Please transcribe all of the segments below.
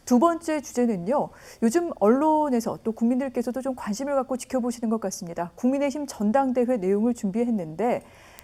두 번째 주제는요. 요즘 언론에서 또 국민들께서도 좀 관심을 갖고 지켜보시는 것 같습니다. 국민의힘 전당대회 내용을 준비했는데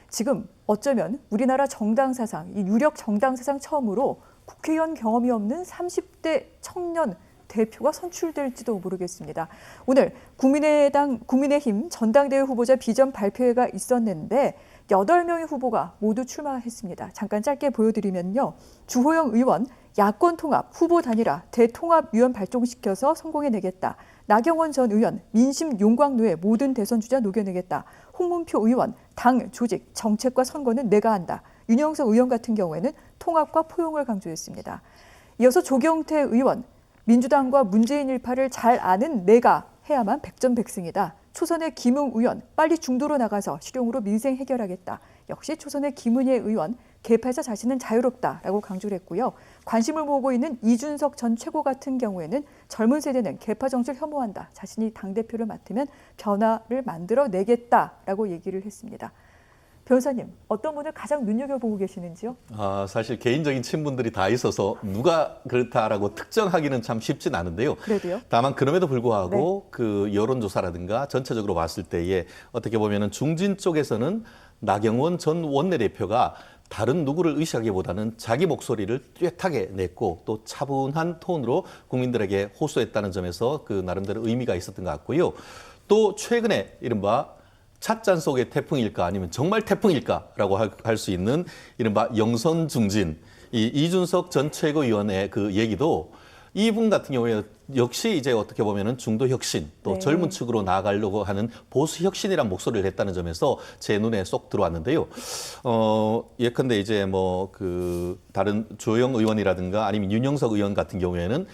지금 어쩌면 우리나라 정당 사상, 이 유력 정당 사상 처음으로 국회의원 경험이 없는 30대 청년 대표가 선출될지도 모르겠습니다. 오늘 국민의힘 전당대회 후보자 비전 발표회가 있었는데 8명의 후보가 모두 출마했습니다. 잠깐 짧게 보여드리면요. 주호영 의원, 야권 통합, 후보 단일화, 대통합위원 발족시켜서 성공해내겠다. 나경원 전 의원, 민심 용광로의 모든 대선 주자 녹여내겠다. 홍문표 의원, 당 조직, 정책과 선거는 내가 한다. 윤영석 의원 같은 경우에는 통합과 포용을 강조했습니다. 이어서 조경태 의원, 민주당과 문재인 일파를 잘 아는 내가 해야만 백전백승이다. 초선의 김웅 의원, 빨리 중도로 나가서 실용으로 민생 해결하겠다. 역시 초선의 김은혜 의원, 개파에서 자신은 자유롭다라고 강조를 했고요. 관심을 모으고 있는 이준석 전 최고 같은 경우에는 젊은 세대는 개파 정치를 혐오한다. 자신이 당대표를 맡으면 변화를 만들어내겠다라고 얘기를 했습니다. 변호사님, 어떤 분을 가장 눈여겨보고 계시는지요? 사실 개인적인 친분들이 다 있어서 누가 그렇다라고 특정하기는 참 쉽진 않은데요. 그래도요? 다만 그럼에도 불구하고 그 여론조사라든가 전체적으로 봤을 때에 어떻게 보면은 중진 쪽에서는 나경원 전 원내대표가 다른 누구를 의식하기보다는 자기 목소리를 뚜렷하게 냈고 또 차분한 톤으로 국민들에게 호소했다는 점에서 그 나름대로 의미가 있었던 것 같고요. 또 최근에 이른바 찻잔 속의 태풍일까 아니면 정말 태풍일까라고 할 수 있는 이른바 영선중진 이 이준석 전 최고위원의 그 얘기도 이분 같은 경우에 역시 이제 어떻게 보면은 중도 혁신 또 젊은 측으로 나아가려고 하는 보수 혁신이란 목소리를 냈다는 점에서 제 눈에 쏙 들어왔는데요. 예컨대 이제 뭐 그 다른 조영 의원이라든가 아니면 윤영석 의원 같은 경우에는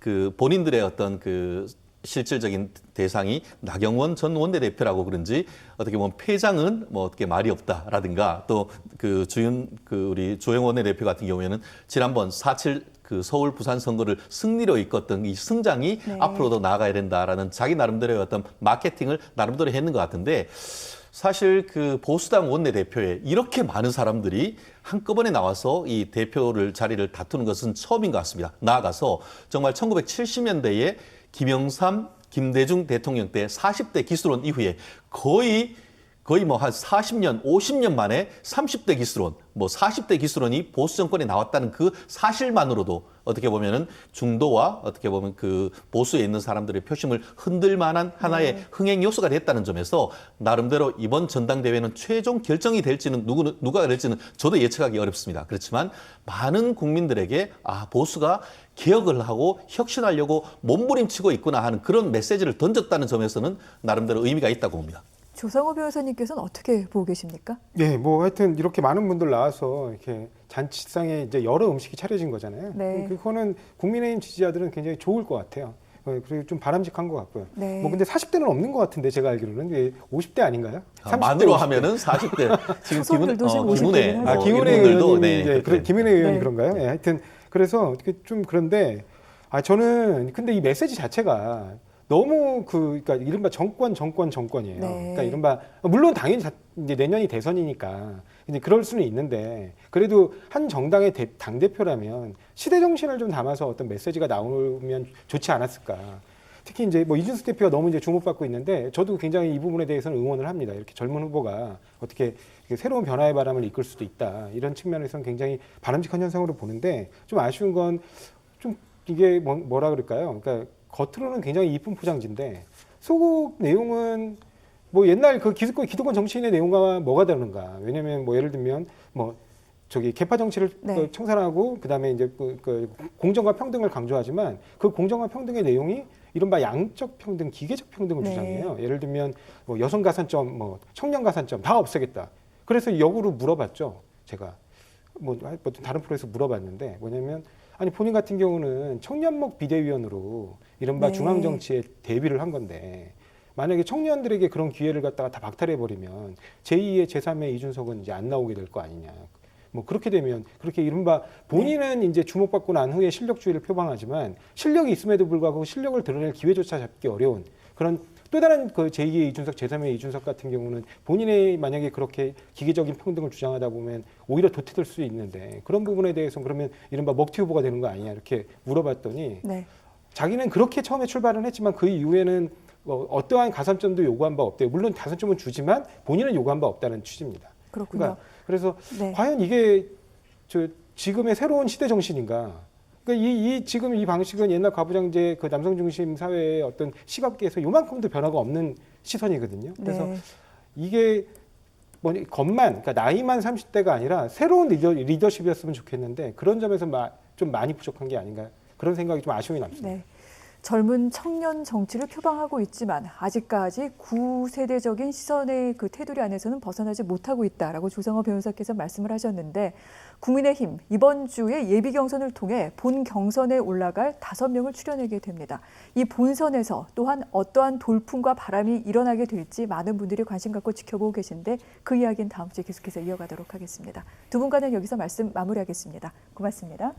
그 본인들의 어떤 그 실질적인 대상이 나경원 전 원내대표라고 그런지 어떻게 보면 패장은 뭐 어떻게 말이 없다라든가 또 그 우리 조영 원내대표 같은 경우에는 지난번 4.7 그 서울 부산 선거를 승리로 이끌었던 이 승장이 앞으로도 나아가야 된다라는 자기 나름대로의 어떤 마케팅을 나름대로 했는 것 같은데 사실 그 보수당 원내대표에 이렇게 많은 사람들이 한꺼번에 나와서 이 대표를 자리를 다투는 것은 처음인 것 같습니다. 나아가서 정말 1970년대에 김영삼, 김대중 대통령 때 40대 기수론 이후에 거의 뭐 한 40년, 50년 만에 30대 기수론, 뭐 40대 기수론이 보수 정권에 나왔다는 그 사실만으로도 어떻게 보면은 중도와 어떻게 보면 그 보수에 있는 사람들의 표심을 흔들 만한 하나의 흥행 요소가 됐다는 점에서 나름대로 이번 전당대회는 최종 결정이 될지는 누가 될지는 저도 예측하기 어렵습니다. 그렇지만 많은 국민들에게 보수가 개혁을 하고 혁신하려고 몸부림치고 있구나 하는 그런 메시지를 던졌다는 점에서는 나름대로 의미가 있다고 봅니다. 조상호 변호사님께서는 어떻게 보고 계십니까? 네, 뭐 하여튼 이렇게 많은 분들 나와서 이렇게 잔치상에 이제 여러 음식이 차려진 거잖아요. 네. 그거는 국민의힘 지지자들은 굉장히 좋을 것 같아요. 그리고 좀 바람직한 것 같고요. 네. 뭐 근데 40대는 없는 것 같은데 제가 알기로는 50대 아닌가요? 30대, 만으로 50대. 하면은 40대. 지금 초선들도 지금 김은혜, 50대. 김은혜 의원들도 의원이 김은혜 의원이 네. 그런가요? 네, 하여튼 그래서 좀 그런데 저는 근데 이 메시지 자체가 너무 그러니까 이른바 정권이에요. 네. 그러니까 이른바 물론 당연히 이제 내년이 대선이니까 이제 그럴 수는 있는데 그래도 한 정당의 당 대표라면 시대 정신을 좀 담아서 어떤 메시지가 나오면 좋지 않았을까. 특히 이제 뭐 이준석 대표가 너무 이제 주목받고 있는데 저도 굉장히 이 부분에 대해서는 응원을 합니다. 이렇게 젊은 후보가 어떻게 새로운 변화의 바람을 이끌 수도 있다. 이런 측면에서는 굉장히 바람직한 현상으로 보는데 좀 아쉬운 건 좀 이게 뭐라 그럴까요? 그러니까 겉으로는 굉장히 이쁜 포장지인데 속 내용은 뭐 옛날 그 기득권 정치인의 내용과 뭐가 다른가? 왜냐면 뭐 예를 들면 뭐 저기 개파 정치를 청산하고 그다음에 이제 그 공정과 평등을 강조하지만 그 공정과 평등의 내용이 이른바 양적 평등, 기계적 평등을 주장해요. 예를 들면 뭐 여성 가산점, 뭐 청년 가산점 다 없애겠다. 그래서 역으로 물어봤죠. 제가 뭐 다른 프로에서 물어봤는데 뭐냐면 아니 본인 같은 경우는 청년목 비대위원으로 이른바 중앙정치에 데뷔를 한 건데 만약에 청년들에게 그런 기회를 갖다가 다 박탈해버리면 제2의 제3의 이준석은 이제 안 나오게 될 거 아니냐. 뭐 그렇게 되면 그렇게 이른바 본인은 이제 주목받고 난 후에 실력주의를 표방하지만 실력이 있음에도 불구하고 실력을 드러낼 기회조차 잡기 어려운 그런 또 다른 그 제2의 이준석, 제3의 이준석 같은 경우는 본인의 만약에 그렇게 기계적인 평등을 주장하다 보면 오히려 도태될 수 있는데 그런 부분에 대해서 그러면 이른바 먹튀 후보가 되는 거 아니냐 이렇게 물어봤더니 네. 자기는 그렇게 처음에 출발은 했지만 그 이후에는 어떠한 가산점도 요구한 바 없대요. 물론 가산점은 주지만 본인은 요구한 바 없다는 취지입니다. 그렇군요. 그러니까 그래서 네. 과연 이게 지금의 새로운 시대 정신인가? 그러니까 지금 이 방식은 옛날 가부장제 그 남성 중심 사회의 어떤 시각계에서 요만큼도 변화가 없는 시선이거든요. 그래서 네. 이게 그러니까 나이만 30대가 아니라 새로운 리더십이었으면 좋겠는데 그런 점에서 좀 많이 부족한 게 아닌가 그런 생각이 좀 아쉬움이 남습니다. 네. 젊은 청년 정치를 표방하고 있지만 아직까지 구세대적인 시선의 그 테두리 안에서는 벗어나지 못하고 있다라고 조성호 변호사께서 말씀을 하셨는데 국민의힘 이번 주에 예비 경선을 통해 본 경선에 올라갈 5명을 추려내게 됩니다. 이 본선에서 또한 어떠한 돌풍과 바람이 일어나게 될지 많은 분들이 관심 갖고 지켜보고 계신데 그 이야기는 다음 주에 계속해서 이어가도록 하겠습니다. 두 분과는 여기서 말씀 마무리하겠습니다. 고맙습니다.